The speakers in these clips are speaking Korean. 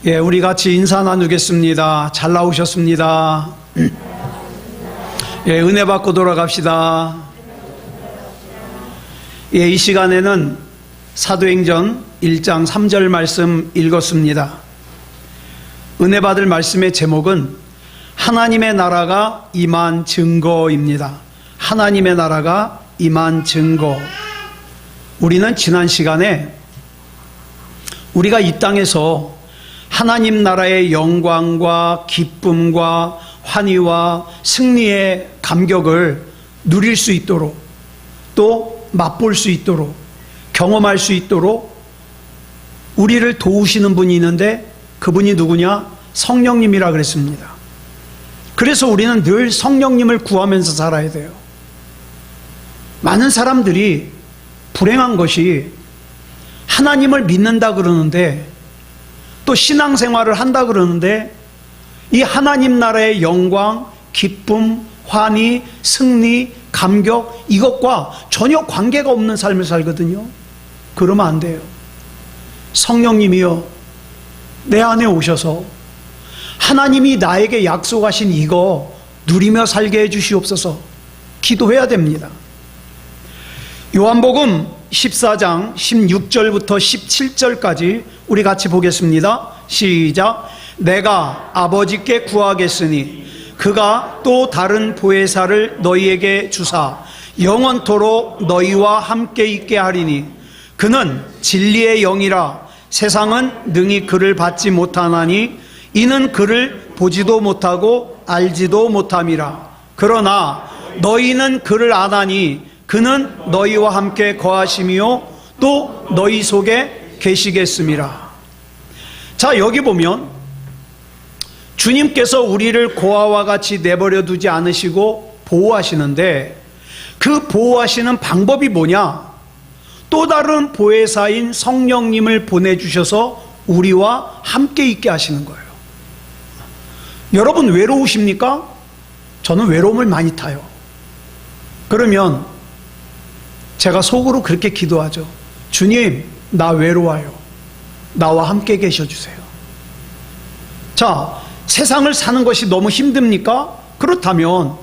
예, 우리 같이 인사 나누겠습니다. 잘 나오셨습니다. 예, 은혜 받고 돌아갑시다. 예, 이 시간에는 사도행전 1장 3절 말씀 읽었습니다. 은혜 받을 말씀의 제목은 하나님의 나라가 임한 증거입니다. 하나님의 나라가 임한 증거. 우리는 지난 시간에 우리가 이 땅에서 하나님 나라의 영광과 기쁨과 환희와 승리의 감격을 누릴 수 있도록, 또 맛볼 수 있도록, 경험할 수 있도록 우리를 도우시는 분이 있는데 그분이 누구냐? 성령님이라 그랬습니다. 그래서 우리는 늘 성령님을 구하면서 살아야 돼요. 많은 사람들이 불행한 것이 하나님을 믿는다 그러는데, 또 신앙생활을 한다 그러는데, 이 하나님 나라의 영광, 기쁨, 환희, 승리, 감격, 이것과 전혀 관계가 없는 삶을 살거든요. 그러면 안 돼요. 성령님이여, 내 안에 오셔서 하나님이 나에게 약속하신 이거 누리며 살게 해주시옵소서 기도해야 됩니다. 요한복음 14장 16절부터 17절까지 우리 같이 보겠습니다. 시작. 내가 아버지께 구하겠으니 그가 또 다른 보혜사를 너희에게 주사 영원토록 너희와 함께 있게 하리니 그는 진리의 영이라. 세상은 능히 그를 받지 못하나니 이는 그를 보지도 못하고 알지도 못함이라. 그러나 너희는 그를 아나니 그는 너희와 함께 거하시며 또 너희 속에 계시겠음이라. 자, 여기 보면 주님께서 우리를 고아와 같이 내버려 두지 않으시고 보호하시는데, 그 보호하시는 방법이 뭐냐? 또 다른 보혜사인 성령님을 보내주셔서 우리와 함께 있게 하시는 거예요. 여러분 외로우십니까? 저는 외로움을 많이 타요. 그러면 제가 속으로 그렇게 기도하죠. 주님, 나 외로워요. 나와 함께 계셔주세요. 자, 세상을 사는 것이 너무 힘듭니까? 그렇다면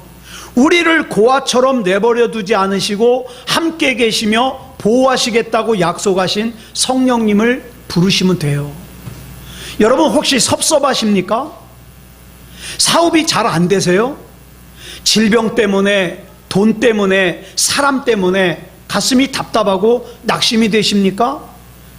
우리를 고아처럼 내버려 두지 않으시고 함께 계시며 보호하시겠다고 약속하신 성령님을 부르시면 돼요. 여러분 혹시 섭섭하십니까? 사업이 잘 안 되세요? 질병 때문에, 돈 때문에, 사람 때문에 가슴이 답답하고 낙심이 되십니까?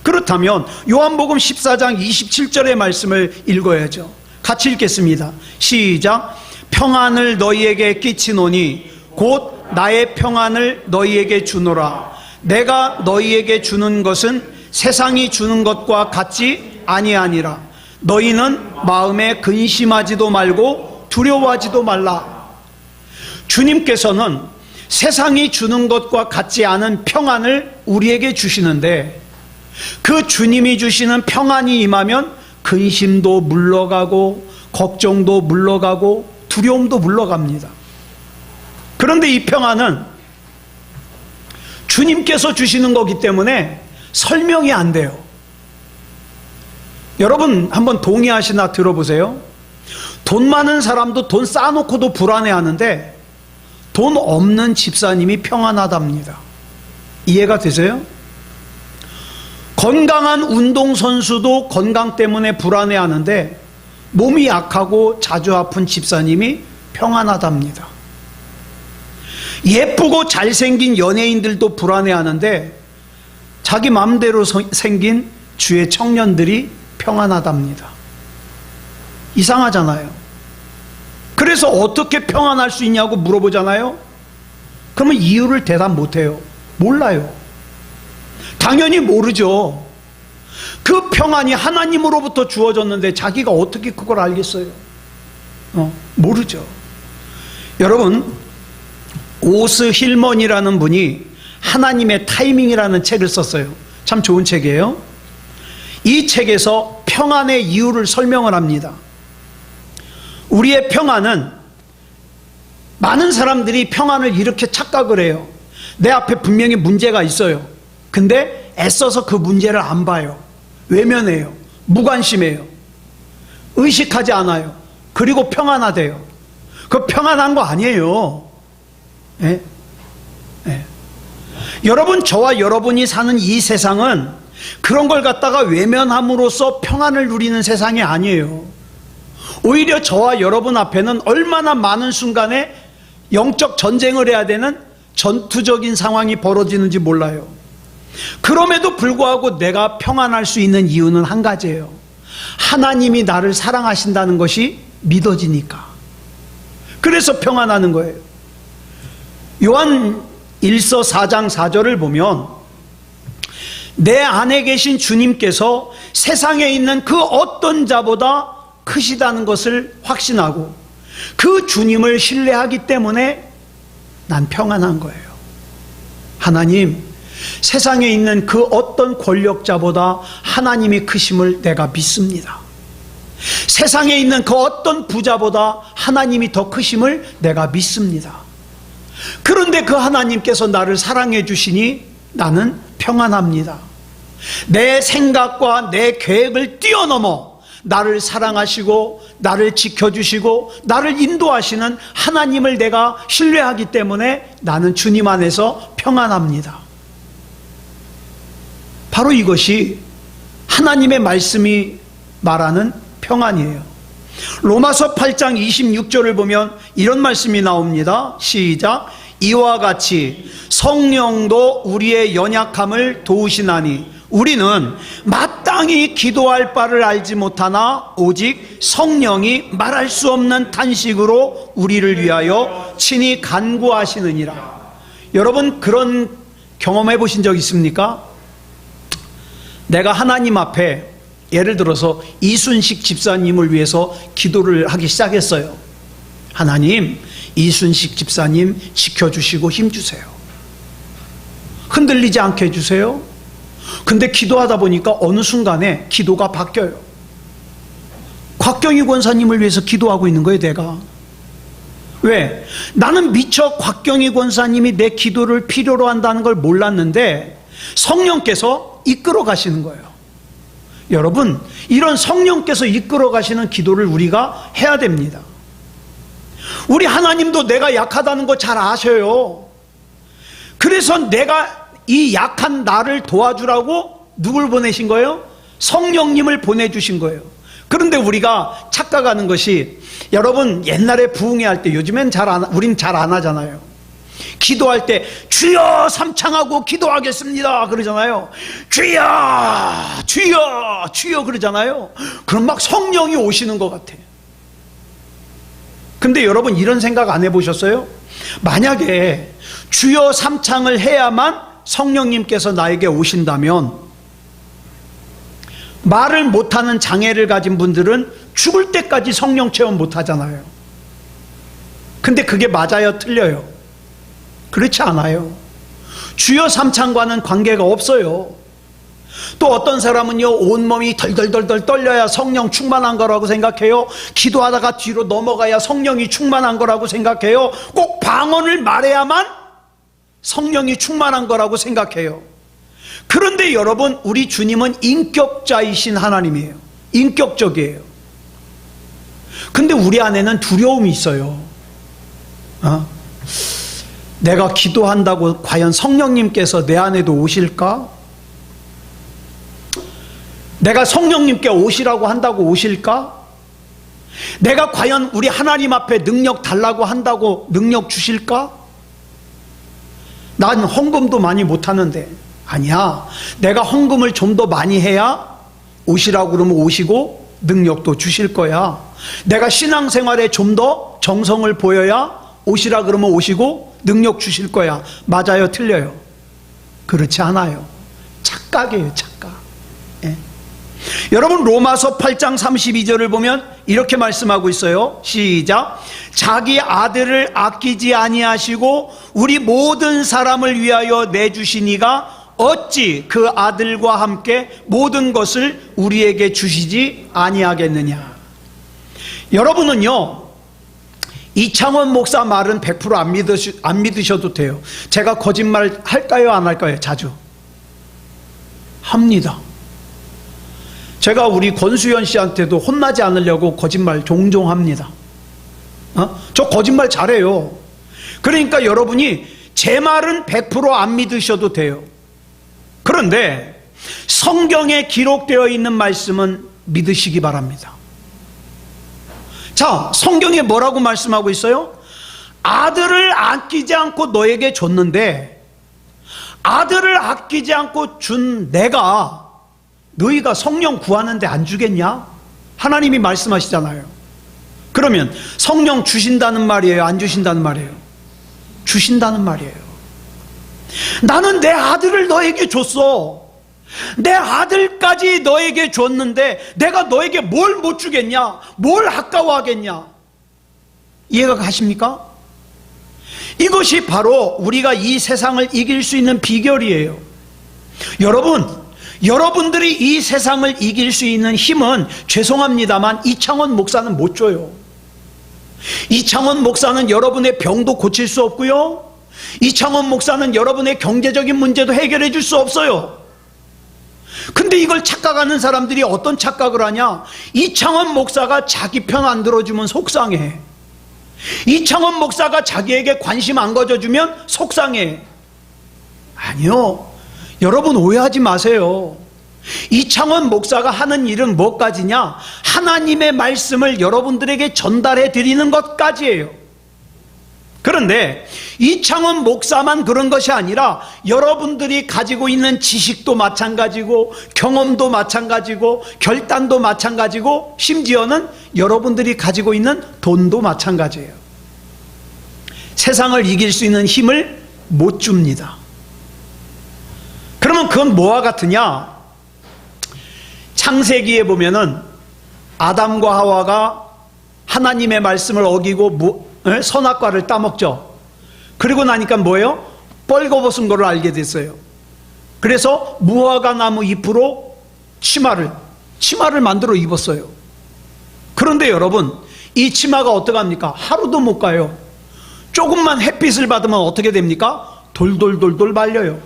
그렇다면 요한복음 14장 27절의 말씀을 읽어야죠. 같이 읽겠습니다. 시작. 평안을 너희에게 끼치노니 곧 나의 평안을 너희에게 주노라. 내가 너희에게 주는 것은 세상이 주는 것과 같지 아니하니라. 너희는 마음에 근심하지도 말고 두려워하지도 말라. 주님께서는 세상이 주는 것과 같지 않은 평안을 우리에게 주시는데, 그 주님이 주시는 평안이 임하면 근심도 물러가고 걱정도 물러가고 두려움도 물러갑니다. 그런데 이 평안은 주님께서 주시는 거기 때문에 설명이 안 돼요. 여러분 한번 동의하시나 들어보세요. 돈 많은 사람도 돈 쌓아놓고도 불안해하는데 돈 없는 집사님이 평안하답니다. 이해가 되세요? 건강한 운동선수도 건강 때문에 불안해하는데 몸이 약하고 자주 아픈 집사님이 평안하답니다. 예쁘고 잘생긴 연예인들도 불안해하는데 자기 마음대로 생긴 주의 청년들이 평안하답니다. 이상하잖아요. 그래서 어떻게 평안할 수 있냐고 물어보잖아요. 그러면 이유를 대답 못해요. 몰라요. 당연히 모르죠. 그 평안이 하나님으로부터 주어졌는데 자기가 어떻게 그걸 알겠어요? 모르죠. 여러분, 오스 힐먼이라는 분이 하나님의 타이밍이라는 책을 썼어요. 참 좋은 책이에요. 이 책에서 평안의 이유를 설명을 합니다. 우리의 평안은, 많은 사람들이 평안을 이렇게 착각을 해요. 내 앞에 분명히 문제가 있어요. 근데 애써서 그 문제를 안 봐요. 외면해요. 무관심해요. 의식하지 않아요. 그리고 평안하대요. 그 평안한 거 아니에요. 예? 예. 여러분, 저와 여러분이 사는 이 세상은 그런 걸 갖다가 외면함으로써 평안을 누리는 세상이 아니에요. 오히려 저와 여러분 앞에는 얼마나 많은 순간에 영적 전쟁을 해야 되는 전투적인 상황이 벌어지는지 몰라요. 그럼에도 불구하고 내가 평안할 수 있는 이유는 한 가지예요. 하나님이 나를 사랑하신다는 것이 믿어지니까. 그래서 평안하는 거예요. 요한 1서 4장 4절을 보면 내 안에 계신 주님께서 세상에 있는 그 어떤 자보다 크시다는 것을 확신하고 그 주님을 신뢰하기 때문에 난 평안한 거예요. 하나님, 세상에 있는 그 어떤 권력자보다 하나님이 크심을 내가 믿습니다. 세상에 있는 그 어떤 부자보다 하나님이 더 크심을 내가 믿습니다. 그런데 그 하나님께서 나를 사랑해 주시니 나는 평안합니다. 내 생각과 내 계획을 뛰어넘어 나를 사랑하시고 나를 지켜주시고 나를 인도하시는 하나님을 내가 신뢰하기 때문에 나는 주님 안에서 평안합니다. 바로 이것이 하나님의 말씀이 말하는 평안이에요. 로마서 8장 26절을 보면 이런 말씀이 나옵니다. 시작. 이와 같이 성령도 우리의 연약함을 도우시나니 우리는 마땅히 기도할 바를 알지 못하나 오직 성령이 말할 수 없는 탄식으로 우리를 위하여 친히 간구하시느니라. 여러분, 그런 경험해 보신 적 있습니까? 내가 하나님 앞에 예를 들어서 이순식 집사님을 위해서 기도를 하기 시작했어요. 하나님, 이순식 집사님 지켜주시고 힘주세요. 흔들리지 않게 해주세요. 근데 기도하다 보니까 어느 순간에 기도가 바뀌어요. 곽경희 권사님을 위해서 기도하고 있는 거예요, 내가. 왜? 나는 미처 곽경희 권사님이 내 기도를 필요로 한다는 걸 몰랐는데 성령께서 이끌어 가시는 거예요. 여러분, 이런 성령께서 이끌어 가시는 기도를 우리가 해야 됩니다. 우리 하나님도 내가 약하다는 거 잘 아셔요. 그래서 내가 이 약한 나를 도와주라고 누굴 보내신 거예요? 성령님을 보내주신 거예요. 그런데 우리가 착각하는 것이, 여러분 옛날에 부흥회 할 때, 요즘엔 우린 잘 안 하잖아요. 기도할 때 주여 삼창하고 기도하겠습니다 그러잖아요. 주여 주여 주여 그러잖아요. 그럼 막 성령이 오시는 것 같아. 근데 여러분, 이런 생각 안 해보셨어요? 만약에 주여 삼창을 해야만 성령님께서 나에게 오신다면, 말을 못하는 장애를 가진 분들은 죽을 때까지 성령 체험 못 하잖아요. 근데 그게 맞아요, 틀려요? 그렇지 않아요. 주여 삼창과는 관계가 없어요. 또 어떤 사람은요, 온몸이 덜덜덜덜 떨려야 성령 충만한 거라고 생각해요. 기도하다가 뒤로 넘어가야 성령이 충만한 거라고 생각해요. 꼭 방언을 말해야만 성령이 충만한 거라고 생각해요. 그런데 여러분, 우리 주님은 인격자이신 하나님이에요. 인격적이에요. 근데 우리 안에는 두려움이 있어요. 내가 기도한다고 과연 성령님께서 내 안에도 오실까? 내가 성령님께 오시라고 한다고 오실까? 내가 과연 우리 하나님 앞에 능력 달라고 한다고 능력 주실까? 난 헌금도 많이 못하는데. 아니야, 내가 헌금을 좀 더 많이 해야 오시라고 그러면 오시고 능력도 주실 거야. 내가 신앙생활에 좀 더 정성을 보여야 오시라 그러면 오시고 능력 주실 거야. 맞아요, 틀려요? 그렇지 않아요. 착각이에요, 착각. 예. 여러분, 로마서 8장 32절을 보면 이렇게 말씀하고 있어요. 시작. 자기 아들을 아끼지 아니하시고 우리 모든 사람을 위하여 내주시니가 어찌 그 아들과 함께 모든 것을 우리에게 주시지 아니하겠느냐. 여러분은요, 이창원 목사 말은 100% 안 믿으셔도 돼요. 제가 거짓말 할까요, 안 할까요? 자주 합니다. 제가 우리 권수현 씨한테도 혼나지 않으려고 거짓말 종종 합니다. 저 거짓말 잘해요. 그러니까 여러분이 제 말은 100% 안 믿으셔도 돼요. 그런데 성경에 기록되어 있는 말씀은 믿으시기 바랍니다. 자, 성경에 뭐라고 말씀하고 있어요? 아들을 아끼지 않고 너에게 줬는데 아들을 아끼지 않고 준 내가 너희가 성령 구하는데 안 주겠냐? 하나님이 말씀하시잖아요. 그러면 성령 주신다는 말이에요? 안 주신다는 말이에요? 주신다는 말이에요. 나는 내 아들을 너에게 줬어. 내 아들까지 너에게 줬는데 내가 너에게 뭘 못 주겠냐? 뭘 아까워하겠냐? 이해가 가십니까? 이것이 바로 우리가 이 세상을 이길 수 있는 비결이에요. 여러분들이 이 세상을 이길 수 있는 힘은 죄송합니다만 이창원 목사는 못 줘요. 이창원 목사는 여러분의 병도 고칠 수 없고요. 이창원 목사는 여러분의 경제적인 문제도 해결해 줄 수 없어요. 근데 이걸 착각하는 사람들이 어떤 착각을 하냐? 이창원 목사가 자기 편 안 들어주면 속상해. 이창원 목사가 자기에게 관심 안 가져주면 속상해. 아니요. 여러분 오해하지 마세요. 이창원 목사가 하는 일은 뭐까지냐? 하나님의 말씀을 여러분들에게 전달해 드리는 것까지예요. 그런데 이창원 목사만 그런 것이 아니라 여러분들이 가지고 있는 지식도 마찬가지고 경험도 마찬가지고 결단도 마찬가지고 심지어는 여러분들이 가지고 있는 돈도 마찬가지예요. 세상을 이길 수 있는 힘을 못 줍니다. 그러면 그건 뭐와 같으냐? 창세기에 보면은 아담과 하와가 하나님의 말씀을 어기고 선악과를 따먹죠. 그리고 나니까 뭐예요? 뻘거벗은 거를 알게 됐어요. 그래서 무화과 나무 잎으로 치마를 만들어 입었어요. 그런데 여러분, 이 치마가 어떡합니까? 하루도 못 가요. 조금만 햇빛을 받으면 어떻게 됩니까? 돌돌돌돌 말려요.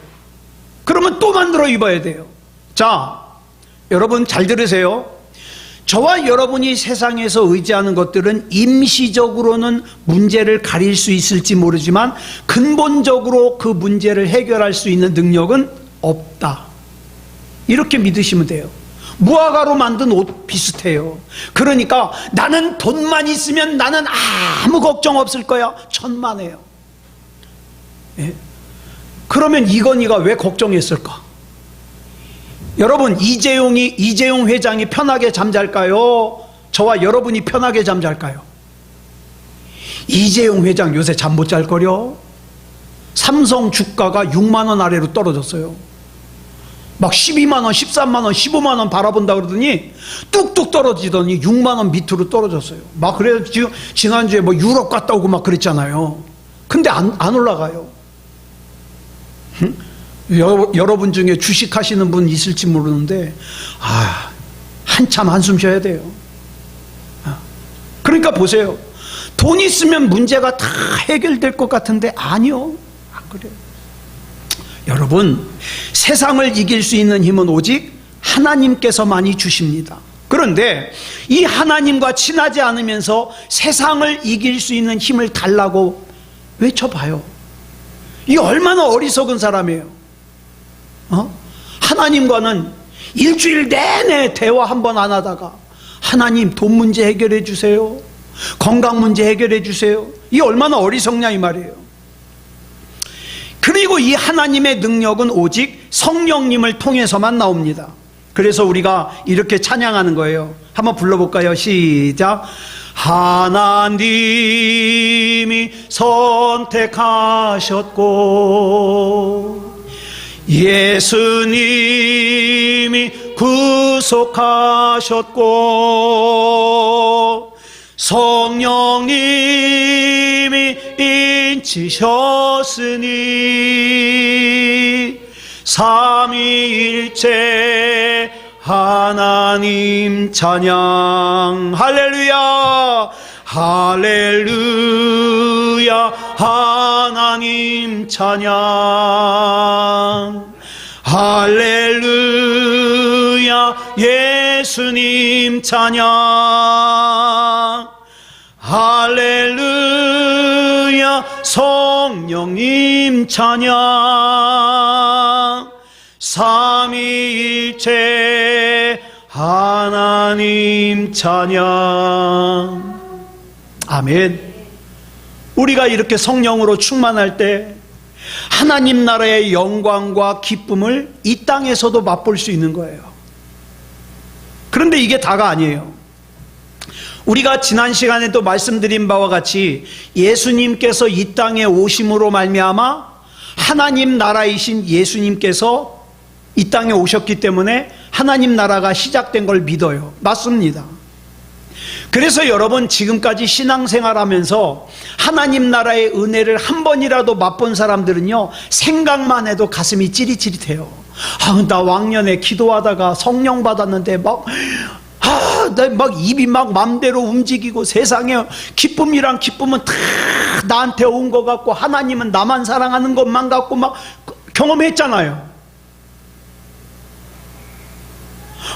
그러면 또 만들어 입어야 돼요. 자, 여러분 잘 들으세요. 저와 여러분이 세상에서 의지하는 것들은 임시적으로는 문제를 가릴 수 있을지 모르지만 근본적으로 그 문제를 해결할 수 있는 능력은 없다. 이렇게 믿으시면 돼요. 무화과로 만든 옷 비슷해요. 그러니까 나는 돈만 있으면 나는 아무 걱정 없을 거야. 천만에요. 예? 그러면 이건희가 왜 걱정했을까? 여러분, 이재용 회장이 편하게 잠잘까요? 저와 여러분이 편하게 잠잘까요? 이재용 회장 요새 잠 못 잘 거려? 삼성 주가가 6만 원 아래로 떨어졌어요. 막 12만 원, 13만 원, 15만 원 바라본다 그러더니 뚝뚝 떨어지더니 6만 원 밑으로 떨어졌어요. 막 그래서 지난주에 뭐 유럽 갔다 오고 막 그랬잖아요. 근데 안 올라가요. 여러분 중에 주식하시는 분 있을지 모르는데 한참 한숨 쉬어야 돼요. 그러니까 보세요. 돈 있으면 문제가 다 해결될 것 같은데 아니요, 안 그래요. 여러분, 세상을 이길 수 있는 힘은 오직 하나님께서만이 주십니다. 그런데 이 하나님과 친하지 않으면서 세상을 이길 수 있는 힘을 달라고 외쳐봐요. 이 얼마나 어리석은 사람이에요. 하나님과는 일주일 내내 대화 한 번 안 하다가 하나님 돈 문제 해결해 주세요. 건강 문제 해결해 주세요. 이 얼마나 어리석냐 이 말이에요. 그리고 이 하나님의 능력은 오직 성령님을 통해서만 나옵니다. 그래서 우리가 이렇게 찬양하는 거예요. 한번 불러볼까요? 시작. 하나님이 선택하셨고 예수님이 구속하셨고 성령님이 인치셨으니 삼위일체 하나님 찬양. 할렐루야 할렐루야 하나님 찬양. 할렐루야 예수님 찬양, 할렐루야 성령님 찬양, 삼위일체 하나님 찬양. 아멘. 우리가 이렇게 성령으로 충만할 때 하나님 나라의 영광과 기쁨을 이 땅에서도 맛볼 수 있는 거예요. 그런데 이게 다가 아니에요. 우리가 지난 시간에도 말씀드린 바와 같이 예수님께서 이 땅에 오심으로 말미암아 하나님 나라이신 예수님께서 이 땅에 오셨기 때문에 하나님 나라가 시작된 걸 믿어요. 맞습니다. 그래서 여러분, 지금까지 신앙생활하면서 하나님 나라의 은혜를 한 번이라도 맛본 사람들은요, 생각만 해도 가슴이 찌릿찌릿해요. 나 왕년에 기도하다가 성령 받았는데 막 입이 막 맘대로 움직이고, 세상에 기쁨이란 기쁨은 다 나한테 온 것 같고, 하나님은 나만 사랑하는 것만 같고 막 경험했잖아요.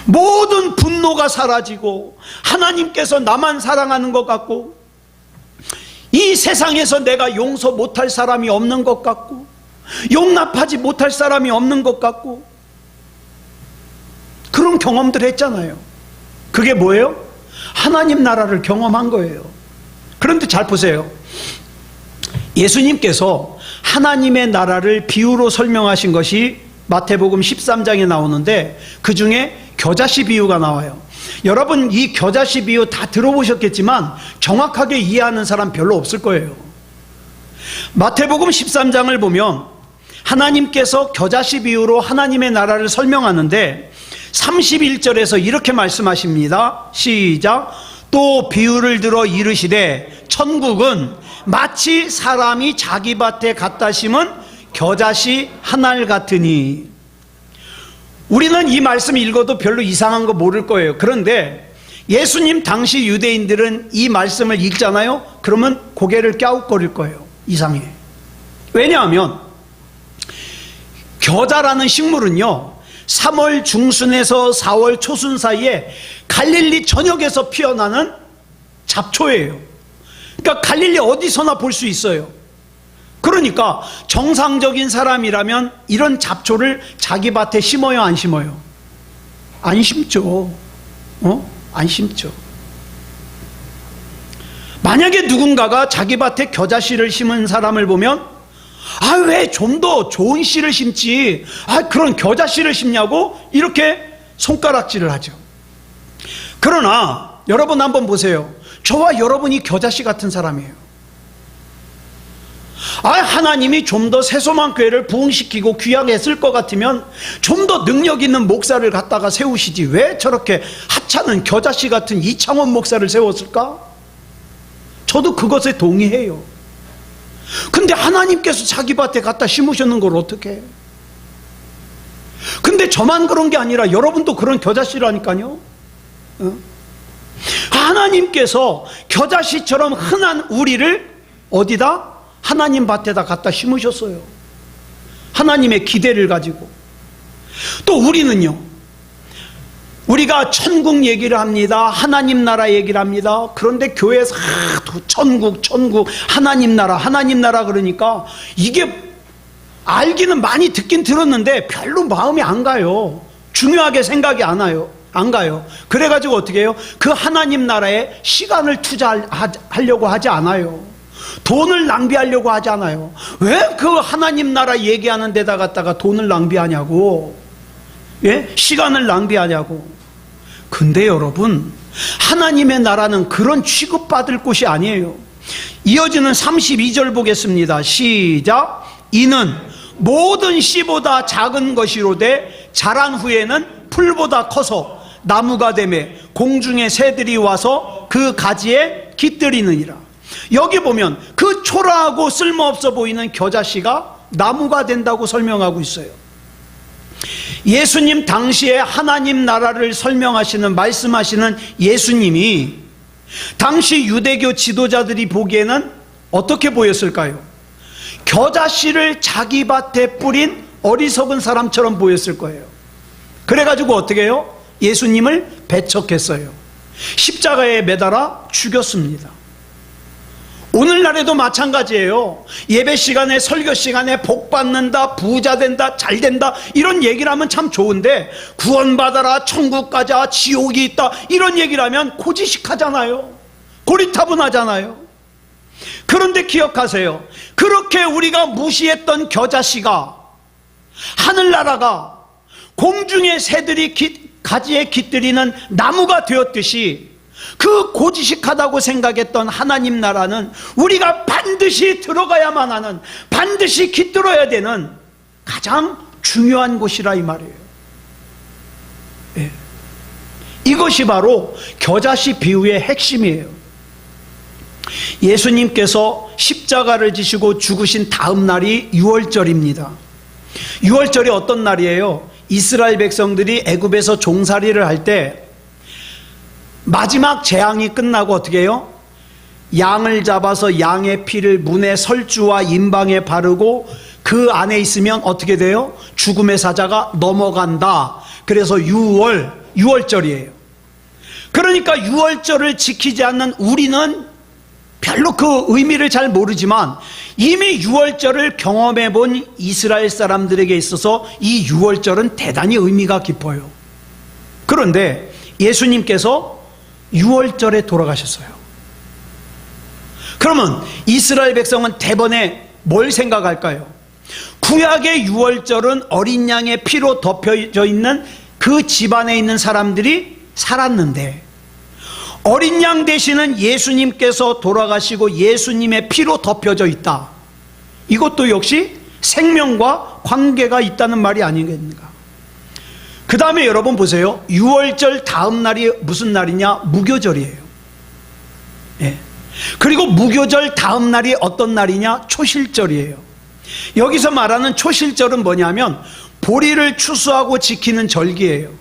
모든 분노가 사라지고 하나님께서 나만 사랑하는 것 같고, 이 세상에서 내가 용서 못할 사람이 없는 것 같고, 용납하지 못할 사람이 없는 것 같고, 그런 경험들 했잖아요. 그게 뭐예요? 하나님 나라를 경험한 거예요. 그런데 잘 보세요. 예수님께서 하나님의 나라를 비유로 설명하신 것이 마태복음 13장에 나오는데, 그 중에 겨자씨 비유가 나와요. 여러분, 이 겨자씨 비유 다 들어보셨겠지만 정확하게 이해하는 사람 별로 없을 거예요. 마태복음 13장을 보면 하나님께서 겨자씨 비유로 하나님의 나라를 설명하는데 31절에서 이렇게 말씀하십니다. 시작. 또 비유를 들어 이르시되 천국은 마치 사람이 자기 밭에 갖다 심은 겨자씨 한 알 같으니. 우리는 이 말씀 읽어도 별로 이상한 거 모를 거예요. 그런데 예수님 당시 유대인들은 이 말씀을 읽잖아요. 그러면 고개를 갸웃거릴 거예요. 이상해. 왜냐하면 겨자라는 식물은요, 3월 중순에서 4월 초순 사이에 갈릴리 전역에서 피어나는 잡초예요. 그러니까 갈릴리 어디서나 볼 수 있어요. 그러니까 정상적인 사람이라면 이런 잡초를 자기 밭에 심어요, 안 심어요? 안 심죠. 안 심죠. 만약에 누군가가 자기 밭에 겨자씨를 심은 사람을 보면, 왜 좀 더 좋은 씨를 심지, 그런 겨자씨를 심냐고 이렇게 손가락질을 하죠. 그러나 여러분 한번 보세요. 저와 여러분이 겨자씨 같은 사람이에요. 하나님이 좀 더 새소만 교회를 부흥시키고 귀하게 했을 것 같으면 좀 더 능력 있는 목사를 갖다가 세우시지, 왜 저렇게 하찮은 겨자씨 같은 이창원 목사를 세웠을까? 저도 그것에 동의해요. 근데 하나님께서 자기 밭에 갖다 심으셨는 걸 어떻게 해? 근데 저만 그런 게 아니라 여러분도 그런 겨자씨라니까요. 하나님께서 겨자씨처럼 흔한 우리를 어디다? 하나님 밭에다 갖다 심으셨어요. 하나님의 기대를 가지고. 또 우리는요, 우리가 천국 얘기를 합니다. 하나님 나라 얘기를 합니다. 그런데 교회에서 천국 하나님 나라 그러니까 이게 알기는 많이 듣긴 들었는데 별로 마음이 안 가요. 중요하게 생각이 안 가요. 그래가지고 어떻게 해요? 그 하나님 나라에 시간을 투자하려고 하지 않아요. 돈을 낭비하려고 하지 않아요. 왜 그 하나님 나라 얘기하는 데다 갖다가 돈을 낭비하냐고, 시간을 낭비하냐고. 근데 여러분, 하나님의 나라는 그런 취급받을 곳이 아니에요. 이어지는 32절 보겠습니다. 시작. 이는 모든 씨보다 작은 것이로되 자란 후에는 풀보다 커서 나무가 되매 공중의 새들이 와서 그 가지에 깃들이느니라. 여기 보면 그 초라하고 쓸모없어 보이는 겨자씨가 나무가 된다고 설명하고 있어요. 예수님 당시에 하나님 나라를 말씀하시는 예수님이 당시 유대교 지도자들이 보기에는 어떻게 보였을까요? 겨자씨를 자기 밭에 뿌린 어리석은 사람처럼 보였을 거예요. 그래가지고 어떻게 해요? 예수님을 배척했어요. 십자가에 매달아 죽였습니다. 오늘날에도 마찬가지예요. 예배 시간에, 설교 시간에 복 받는다, 부자 된다, 잘 된다 이런 얘기를 하면 참 좋은데, 구원받아라, 천국 가자, 지옥이 있다 이런 얘기를 하면 고지식하잖아요. 고리타분하잖아요. 그런데 기억하세요. 그렇게 우리가 무시했던 겨자씨가, 하늘나라가 공중의 새들이 가지에 깃들이는 나무가 되었듯이, 그 고지식하다고 생각했던 하나님 나라는 우리가 반드시 들어가야만 하는, 반드시 깃들어야 되는 가장 중요한 곳이라 이 말이에요. 예. 이것이 바로 겨자씨 비유의 핵심이에요. 예수님께서 십자가를 지시고 죽으신 다음 날이 유월절입니다. 유월절이 어떤 날이에요? 이스라엘 백성들이 애굽에서 종살이를 할 때 마지막 재앙이 끝나고 어떻게 해요? 양을 잡아서 양의 피를 문의 설주와 임방에 바르고 그 안에 있으면 어떻게 돼요? 죽음의 사자가 넘어간다. 그래서 유월절이에요. 그러니까 유월절을 지키지 않는 우리는 별로 그 의미를 잘 모르지만, 이미 유월절을 경험해 본 이스라엘 사람들에게 있어서 이 유월절은 대단히 의미가 깊어요. 그런데 예수님께서 유월절에 돌아가셨어요. 그러면 이스라엘 백성은 대번에 뭘 생각할까요? 구약의 유월절은 어린 양의 피로 덮여져 있는 그 집안에 있는 사람들이 살았는데, 어린 양 되시는 예수님께서 돌아가시고 예수님의 피로 덮여져 있다. 이것도 역시 생명과 관계가 있다는 말이 아니겠는가? 그 다음에 여러분 보세요. 유월절 다음 날이 무슨 날이냐? 무교절이에요. 예. 그리고 무교절 다음 날이 어떤 날이냐? 초실절이에요. 여기서 말하는 초실절은 뭐냐면 보리를 추수하고 지키는 절기예요.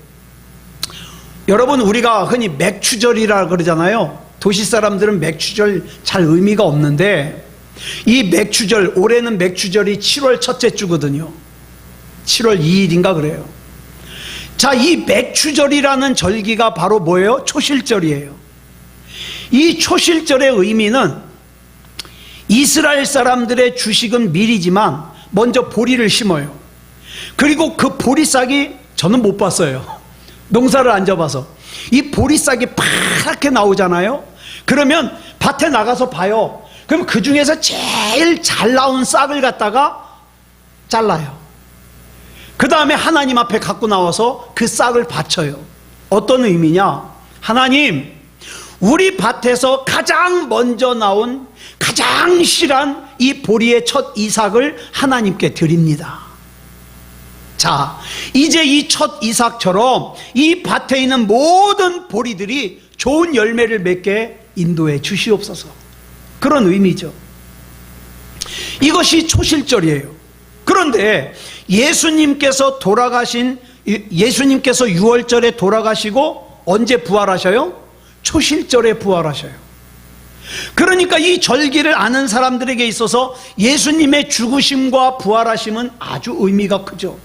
여러분, 우리가 흔히 맥추절이라 그러잖아요. 도시 사람들은 맥추절 잘 의미가 없는데, 이 맥추절, 올해는 맥추절이 7월 첫째 주거든요. 7월 2일인가 그래요. 자, 이 맥추절이라는 절기가 바로 뭐예요? 초실절이에요. 이 초실절의 의미는 이스라엘 사람들의 주식은 밀이지만 먼저 보리를 심어요. 그리고 그 보리싹이, 저는 못 봤어요. 농사를 안 접어서. 이 보리싹이 파랗게 나오잖아요. 그러면 밭에 나가서 봐요. 그럼 그 중에서 제일 잘 나온 싹을 갖다가 잘라요. 그 다음에 하나님 앞에 갖고 나와서 그 싹을 바쳐요. 어떤 의미냐? 하나님, 우리 밭에서 가장 먼저 나온 가장 실한 이 보리의 첫 이삭을 하나님께 드립니다. 자, 이제 이 첫 이삭처럼 이 밭에 있는 모든 보리들이 좋은 열매를 맺게 인도해 주시옵소서. 그런 의미죠. 이것이 초실절이에요. 그런데 예수님께서 유월절에 돌아가시고 언제 부활하셔요? 초실절에 부활하셔요. 그러니까 이 절기를 아는 사람들에게 있어서 예수님의 죽으심과 부활하심은 아주 의미가 크죠.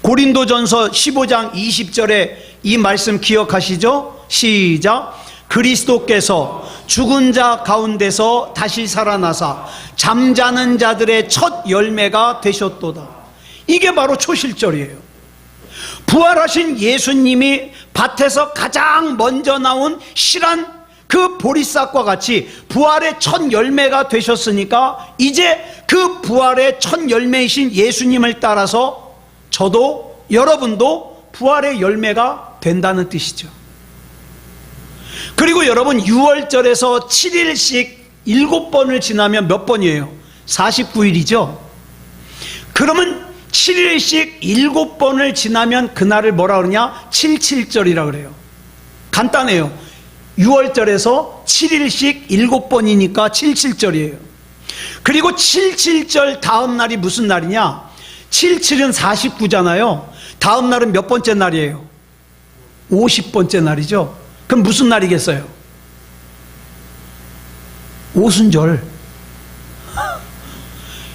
고린도전서 15장 20절에 이 말씀 기억하시죠? 시작. 그리스도께서 죽은 자 가운데서 다시 살아나사 잠자는 자들의 첫 열매가 되셨도다. 이게 바로 초실절이에요. 부활하신 예수님이 밭에서 가장 먼저 나온 실한 그 보리싹과 같이 부활의 첫 열매가 되셨으니까, 이제 그 부활의 첫 열매이신 예수님을 따라서 저도 여러분도 부활의 열매가 된다는 뜻이죠. 그리고 여러분, 유월절에서 7일씩 7번을 지나면 몇 번이에요? 49일이죠. 그러면 7일씩 7번을 지나면 그날을 뭐라 그러냐? 77절이라 그래요. 간단해요. 6월절에서 7일씩 7번이니까 77절이에요. 그리고 77절 다음 날이 무슨 날이냐? 77은 49잖아요. 다음 날은 몇 번째 날이에요? 50번째 날이죠. 그럼 무슨 날이겠어요? 오순절.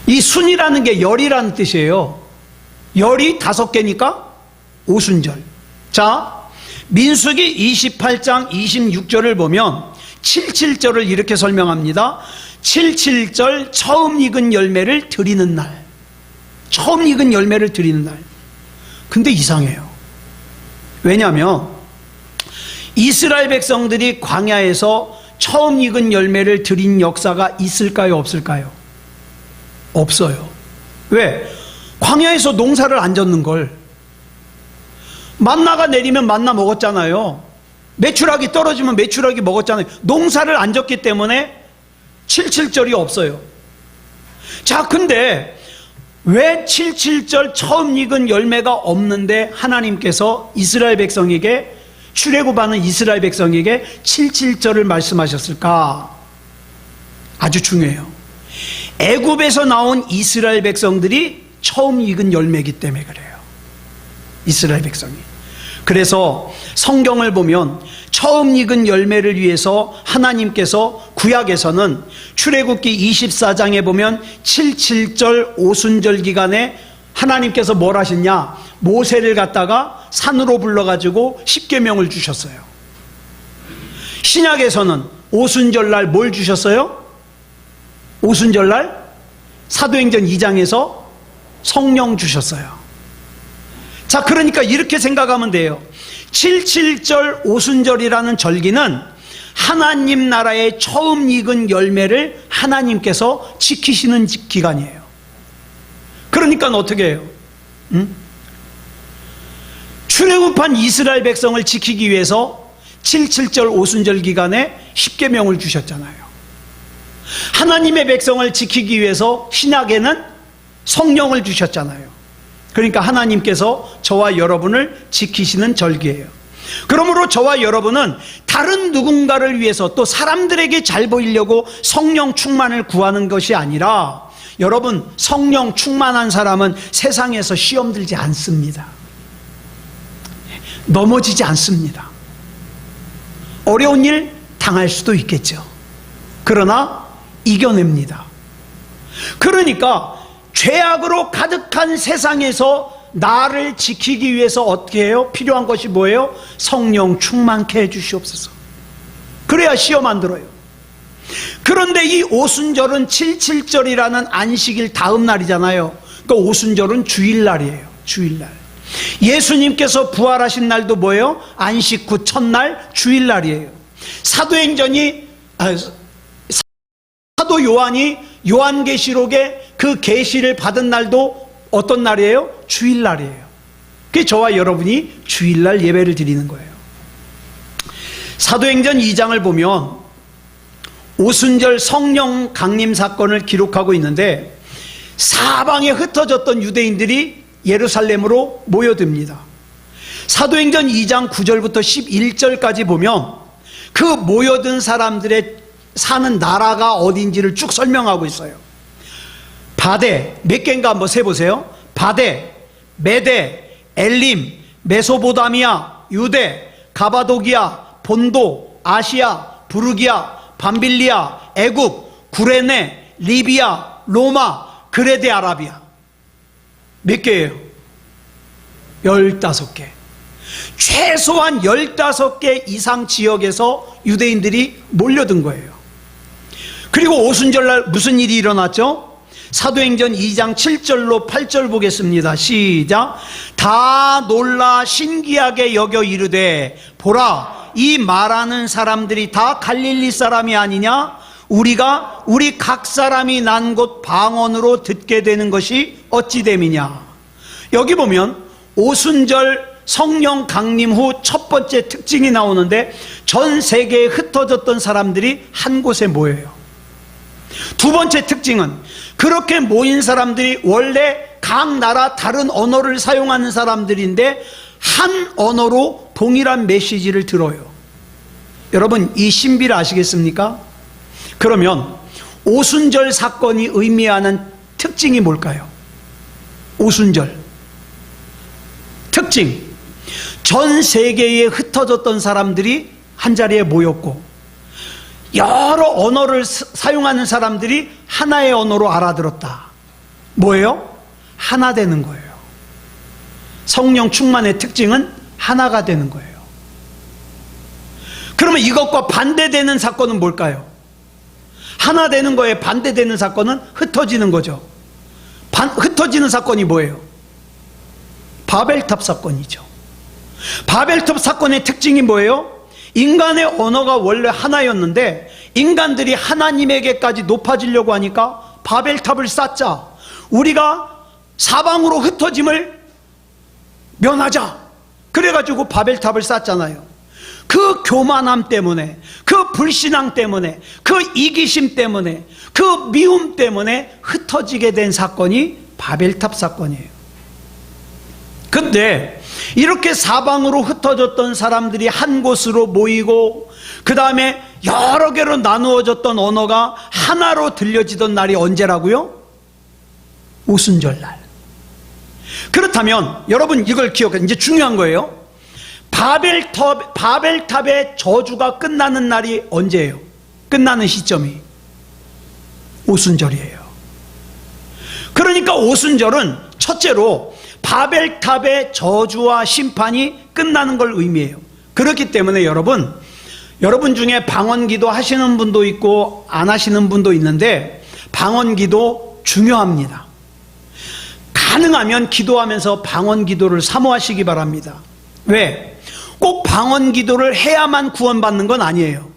이 순이라는 게 열이라는 뜻이에요. 열이 5개니까 오순절. 자, 민수기 28장 26절을 보면 77절을 이렇게 설명합니다. 77절 처음 익은 열매를 드리는 날. 처음 익은 열매를 드리는 날. 근데 이상해요. 왜냐하면 이스라엘 백성들이 광야에서 처음 익은 열매를 드린 역사가 있을까요? 없을까요? 없어요. 왜? 광야에서 농사를 안 졌는 걸. 만나가 내리면 만나 먹었잖아요. 메추라기 떨어지면 메추라기 먹었잖아요. 농사를 안 졌기 때문에 77절이 없어요. 자, 근데 왜 77절 처음 익은 열매가 없는데 하나님께서 이스라엘 백성에게, 출애굽하는 이스라엘 백성에게 77절을 말씀하셨을까? 아주 중요해요. 애굽에서 나온 이스라엘 백성들이 처음 익은 열매이기 때문에 그래요. 이스라엘 백성이. 그래서 성경을 보면 처음 익은 열매를 위해서 하나님께서 구약에서는 출애굽기 24장에 보면 77절 오순절 기간에 하나님께서 뭘 하셨냐? 모세를 갖다가 산으로 불러가지고 십계명을 주셨어요. 신약에서는 오순절날 뭘 주셨어요? 오순절날 사도행전 2장에서 성령 주셨어요. 자, 그러니까 이렇게 생각하면 돼요. 77절 오순절이라는 절기는 하나님 나라의 처음 익은 열매를 하나님께서 지키시는 기간이에요. 그러니까 어떻게 해요? 출애굽한 이스라엘 백성을 지키기 위해서 77절 오순절 기간에 십계명을 주셨잖아요. 하나님의 백성을 지키기 위해서 신약에는 성령을 주셨잖아요. 그러니까 하나님께서 저와 여러분을 지키시는 절기예요. 그러므로 저와 여러분은 다른 누군가를 위해서 또 사람들에게 잘 보이려고 성령 충만을 구하는 것이 아니라, 여러분, 성령 충만한 사람은 세상에서 시험 들지 않습니다. 넘어지지 않습니다. 어려운 일 당할 수도 있겠죠. 그러나 이겨냅니다. 그러니까 죄악으로 가득한 세상에서 나를 지키기 위해서 어떻게 해요? 필요한 것이 뭐예요? 성령 충만케 해주시옵소서. 그래야 시험 안 들어요. 그런데 이 오순절은 77절이라는 안식일 다음 날이잖아요. 그러니까 오순절은 주일날이에요. 주일날. 예수님께서 부활하신 날도 뭐예요? 안식 후 첫날 주일날이에요. 사도 요한이 요한계시록에 그 계시를 받은 날도 어떤 날이에요? 주일날이에요. 그게 저와 여러분이 주일날 예배를 드리는 거예요. 사도행전 2장을 보면 오순절 성령 강림 사건을 기록하고 있는데, 사방에 흩어졌던 유대인들이 예루살렘으로 모여듭니다. 사도행전 2장 9절부터 11절까지 보면 그 모여든 사람들의 사는 나라가 어딘지를 쭉 설명하고 있어요. 바데, 몇 개인가 한번 세보세요. 바데, 메데, 엘림, 메소보다미아, 유대, 가바도기아, 본도, 아시아, 부르기아, 밤빌리아, 애굽, 구레네, 리비아, 로마, 그레데 아라비아. 몇 개예요? 15개. 최소한 15개 이상 지역에서 유대인들이 몰려든 거예요. 그리고 오순절날 무슨 일이 일어났죠? 사도행전 2장 7절로 8절 보겠습니다. 시작. 다 놀라 신기하게 여겨 이르되, 보라, 이 말하는 사람들이 다 갈릴리 사람이 아니냐? 우리가 우리 각 사람이 난 곳 방언으로 듣게 되는 것이 어찌 됨이냐? 여기 보면 오순절 성령 강림 후 첫 번째 특징이 나오는데, 전 세계에 흩어졌던 사람들이 한 곳에 모여요. 두 번째 특징은, 그렇게 모인 사람들이 원래 각 나라 다른 언어를 사용하는 사람들인데 한 언어로 동일한 메시지를 들어요. 여러분, 이 신비를 아시겠습니까? 그러면 오순절 사건이 의미하는 특징이 뭘까요? 오순절 특징, 전 세계에 흩어졌던 사람들이 한자리에 모였고 여러 언어를 사용하는 사람들이 하나의 언어로 알아들었다. 뭐예요? 하나 되는 거예요. 성령 충만의 특징은 하나가 되는 거예요. 그러면 이것과 반대되는 사건은 뭘까요? 하나 되는 거에 반대되는 사건은 흩어지는 거죠. 흩어지는 사건이 뭐예요? 바벨탑 사건이죠. 바벨탑 사건의 특징이 뭐예요? 인간의 언어가 원래 하나였는데 인간들이 하나님에게까지 높아지려고 하니까 바벨탑을 쌓자. 우리가 사방으로 흩어짐을 면하자. 그래가지고 바벨탑을 쌓잖아요. 그 교만함 때문에, 그 불신앙 때문에, 그 이기심 때문에, 그 미움 때문에 흩어지게 된 사건이 바벨탑 사건이에요. 근데 이렇게 사방으로 흩어졌던 사람들이 한 곳으로 모이고 그 다음에 여러 개로 나누어졌던 언어가 하나로 들려지던 날이 언제라고요? 오순절날. 그렇다면 여러분 이걸 기억해. 이제 중요한 거예요. 바벨탑의 저주가 끝나는 날이 언제예요? 끝나는 시점이 오순절이에요. 그러니까 오순절은 첫째로 바벨탑의 저주와 심판이 끝나는 걸 의미해요. 그렇기 때문에 여러분 중에 방언기도 하시는 분도 있고 안 하시는 분도 있는데 방언기도 중요합니다. 가능하면 기도하면서 방언기도를 사모하시기 바랍니다. 왜? 꼭 방언기도를 해야만 구원받는 건 아니에요.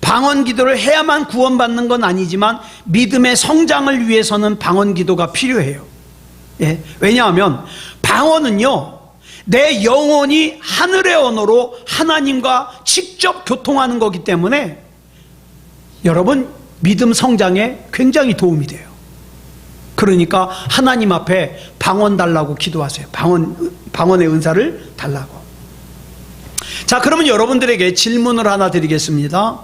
방언기도를 해야만 구원받는 건 아니지만 믿음의 성장을 위해서는 방언기도가 필요해요. 예? 왜냐하면 방언은요, 내 영혼이 하늘의 언어로 하나님과 직접 교통하는 거기 때문에 여러분 믿음 성장에 굉장히 도움이 돼요. 그러니까 하나님 앞에 방언 달라고 기도하세요. 방언의 은사를 달라고. 자, 그러면 여러분들에게 질문을 하나 드리겠습니다.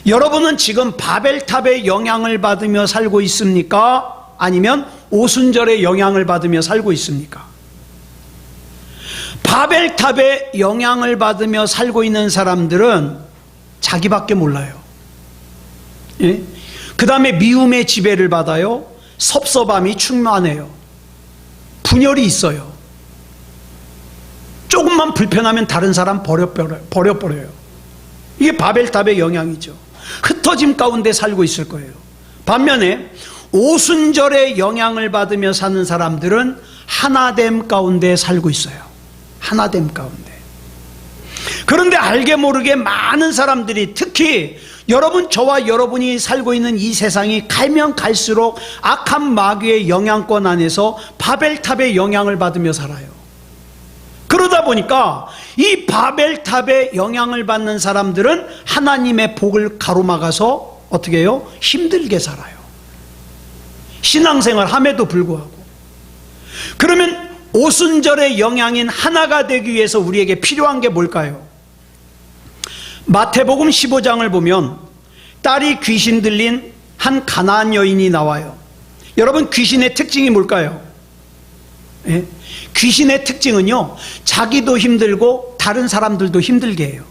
여러분은 지금 바벨탑의 영향을 받으며 살고 있습니까? 아니면 오순절의 영향을 받으며 살고 있습니까? 바벨탑의 영향을 받으며 살고 있는 사람들은 자기밖에 몰라요. 예? 그 다음에 미움의 지배를 받아요. 섭섭함이 충만해요. 분열이 있어요. 조금만 불편하면 다른 사람 버려버려요. 이게 바벨탑의 영향이죠. 흩어짐 가운데 살고 있을 거예요. 반면에 오순절의 영향을 받으며 사는 사람들은 하나됨 가운데 살고 있어요. 하나됨 가운데. 그런데 알게 모르게 많은 사람들이, 특히 여러분, 저와 여러분이 살고 있는 이 세상이 가면 갈수록 악한 마귀의 영향권 안에서 바벨탑의 영향을 받으며 살아요. 그러다 보니까 이 바벨탑의 영향을 받는 사람들은 하나님의 복을 가로막아서 어떻게 해요? 힘들게 살아요. 신앙생활 함에도 불구하고. 그러면 오순절의 영향인 하나가 되기 위해서 우리에게 필요한 게 뭘까요? 마태복음 15장을 보면 딸이 귀신 들린 한 가나안 여인이 나와요. 여러분, 귀신의 특징이 뭘까요? 예? 귀신의 특징은요, 자기도 힘들고 다른 사람들도 힘들게 해요.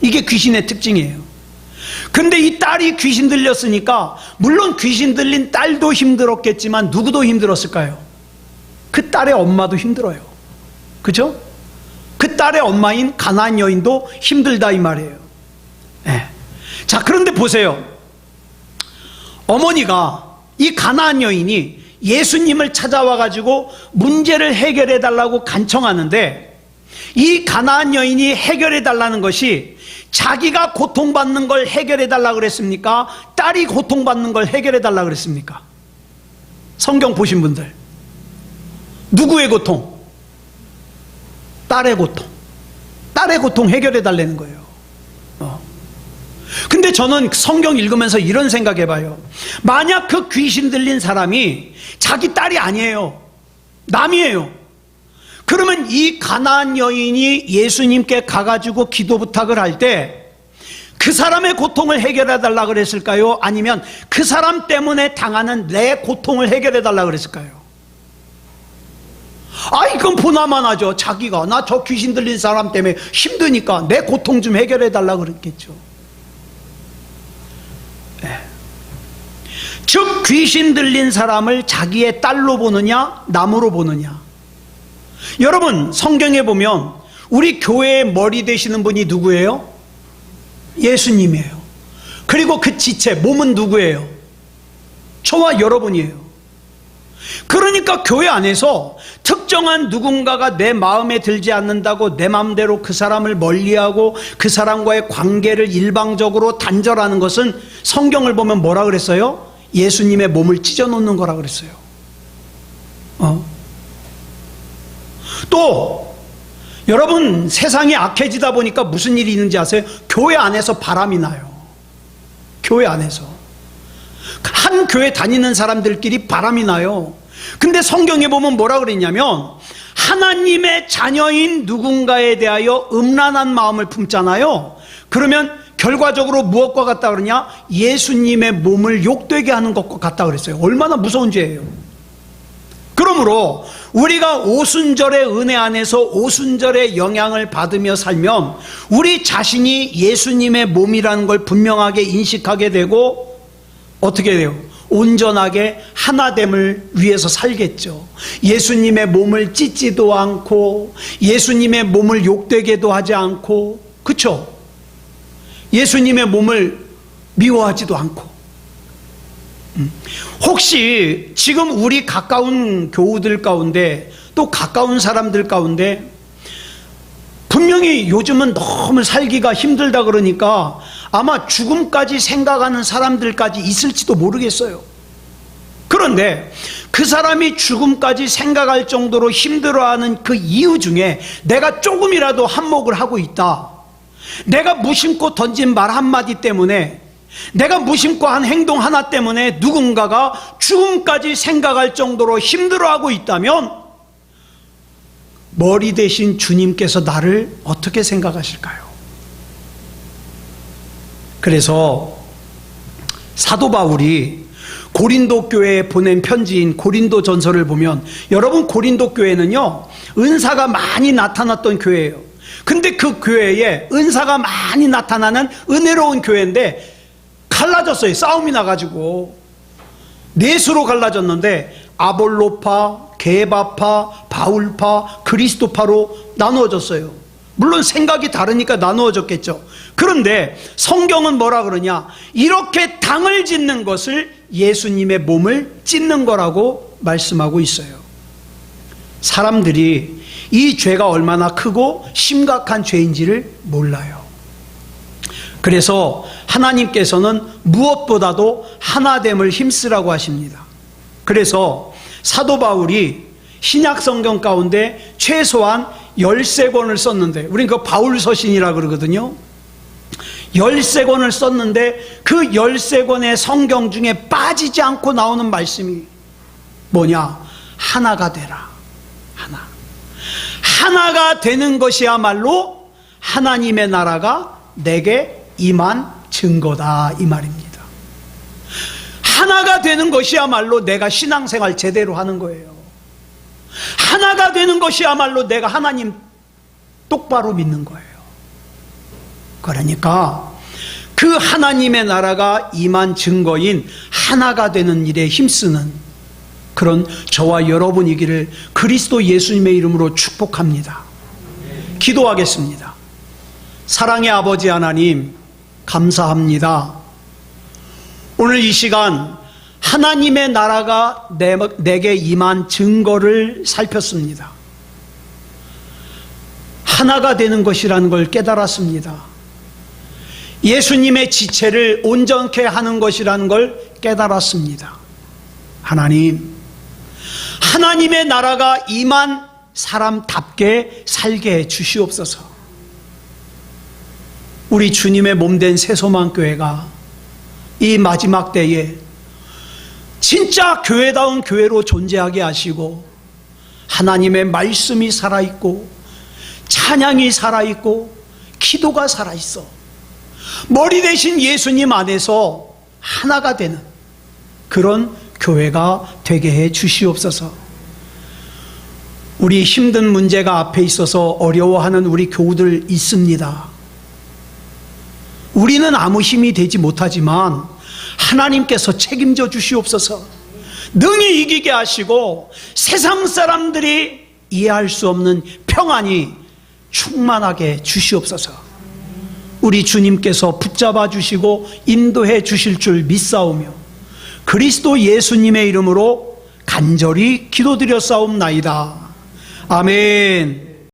이게 귀신의 특징이에요. 근데 이 딸이 귀신 들렸으니까 물론 귀신 들린 딸도 힘들었겠지만 누구도 힘들었을까요? 그 딸의 엄마도 힘들어요. 그죠? 그 딸의 엄마인 가나안 여인도 힘들다 이 말이에요. 네. 자, 그런데 보세요. 어머니가, 이 가나안 여인이 예수님을 찾아와 가지고 문제를 해결해 달라고 간청하는데, 이 가나안 여인이 해결해 달라는 것이 자기가 고통받는 걸 해결해 달라고 그랬습니까? 딸이 고통받는 걸 해결해 달라고 그랬습니까? 성경 보신 분들, 누구의 고통? 딸의 고통. 딸의 고통 해결해 달라는 거예요. 근데 저는 성경 읽으면서 이런 생각 해봐요. 만약 그 귀신 들린 사람이 자기 딸이 아니에요, 남이에요. 그러면 이 가나안 여인이 예수님께 가가지고 기도 부탁을 할 때 그 사람의 고통을 해결해 달라고 그랬을까요? 아니면 그 사람 때문에 당하는 내 고통을 해결해 달라고 그랬을까요? 이건 보나만 하죠. 자기가 나 저 귀신 들린 사람 때문에 힘드니까 내 고통 좀 해결해 달라고 그랬겠죠. 네. 즉 귀신 들린 사람을 자기의 딸로 보느냐 남으로 보느냐, 여러분, 성경에 보면 우리 교회의 머리 되시는 분이 누구예요? 예수님이에요. 그리고 그 지체, 몸은 누구예요? 저와 여러분이에요. 그러니까 교회 안에서 특정한 누군가가 내 마음에 들지 않는다고 내 마음대로 그 사람을 멀리하고 그 사람과의 관계를 일방적으로 단절하는 것은 성경을 보면 뭐라 그랬어요? 예수님의 몸을 찢어놓는 거라 그랬어요. 또 여러분, 세상이 악해지다 보니까 무슨 일이 있는지 아세요? 교회 안에서 바람이 나요. 교회 안에서 한 교회 다니는 사람들끼리 바람이 나요. 근데 성경에 보면 뭐라 그랬냐면, 하나님의 자녀인 누군가에 대하여 음란한 마음을 품잖아요. 그러면 결과적으로 무엇과 같다 그러냐? 예수님의 몸을 욕되게 하는 것과 같다 그랬어요. 얼마나 무서운 죄예요. 그러므로 우리가 오순절의 은혜 안에서 오순절의 영향을 받으며 살면 우리 자신이 예수님의 몸이라는 걸 분명하게 인식하게 되고, 어떻게 돼요? 온전하게 하나됨을 위해서 살겠죠. 예수님의 몸을 찢지도 않고 예수님의 몸을 욕되게도 하지 않고, 그렇죠? 예수님의 몸을 미워하지도 않고. 혹시 지금 우리 가까운 교우들 가운데, 또 가까운 사람들 가운데 분명히 요즘은 너무 살기가 힘들다 그러니까 아마 죽음까지 생각하는 사람들까지 있을지도 모르겠어요. 그런데 그 사람이 죽음까지 생각할 정도로 힘들어하는 그 이유 중에 내가 조금이라도 한몫을 하고 있다, 내가 무심코 던진 말 한마디 때문에, 내가 무심코 한 행동 하나 때문에 누군가가 죽음까지 생각할 정도로 힘들어하고 있다면 머리 대신 주님께서 나를 어떻게 생각하실까요? 그래서 사도 바울이 고린도 교회에 보낸 편지인 고린도 전서를 보면, 여러분, 고린도 교회는요 은사가 많이 나타났던 교회예요. 근데 그 교회에 은사가 많이 나타나는 은혜로운 교회인데 갈라졌어요. 싸움이 나가지고 넷으로 갈라졌는데 아볼로파, 게바파, 바울파, 그리스도파로 나누어졌어요. 물론 생각이 다르니까 나누어졌겠죠. 그런데 성경은 뭐라 그러냐? 이렇게 당을 짓는 것을 예수님의 몸을 찢는 거라고 말씀하고 있어요. 사람들이 이 죄가 얼마나 크고 심각한 죄인지를 몰라요. 그래서 하나님께서는 무엇보다도 하나됨을 힘쓰라고 하십니다. 그래서 사도 바울이 신약 성경 가운데 최소한 13권을 썼는데, 우리는 그 바울 서신이라 그러거든요. 13권을 썼는데 그 13권의 성경 중에 빠지지 않고 나오는 말씀이 뭐냐? 하나가 되라. 하나가 되는 것이야말로 하나님의 나라가 내게 임한 증거다, 이 말입니다. 하나가 되는 것이야말로 내가 신앙생활 제대로 하는 거예요. 하나가 되는 것이야말로 내가 하나님 똑바로 믿는 거예요. 그러니까 그 하나님의 나라가 임한 증거인 하나가 되는 일에 힘쓰는 그런 저와 여러분이기를 그리스도 예수님의 이름으로 축복합니다. 기도하겠습니다. 사랑의 아버지 하나님, 감사합니다. 오늘 이 시간 하나님의 나라가 내게 임한 증거를 살폈습니다. 하나가 되는 것이라는 걸 깨달았습니다. 예수님의 지체를 온전케 하는 것이라는 걸 깨달았습니다. 하나님, 하나님의 나라가 임한 사람답게 살게 해 주시옵소서. 우리 주님의 몸된 새소망교회가 이 마지막 때에 진짜 교회다운 교회로 존재하게 하시고, 하나님의 말씀이 살아있고 찬양이 살아있고 기도가 살아있어 머리 대신 예수님 안에서 하나가 되는 그런 교회가 되게 해 주시옵소서. 우리 힘든 문제가 앞에 있어서 어려워하는 우리 교우들 있습니다. 우리는 아무 힘이 되지 못하지만 하나님께서 책임져 주시옵소서. 능히 이기게 하시고 세상 사람들이 이해할 수 없는 평안이 충만하게 주시옵소서. 우리 주님께서 붙잡아 주시고 인도해 주실 줄 믿사오며 그리스도 예수님의 이름으로 간절히 기도드렸사옵나이다. 아멘.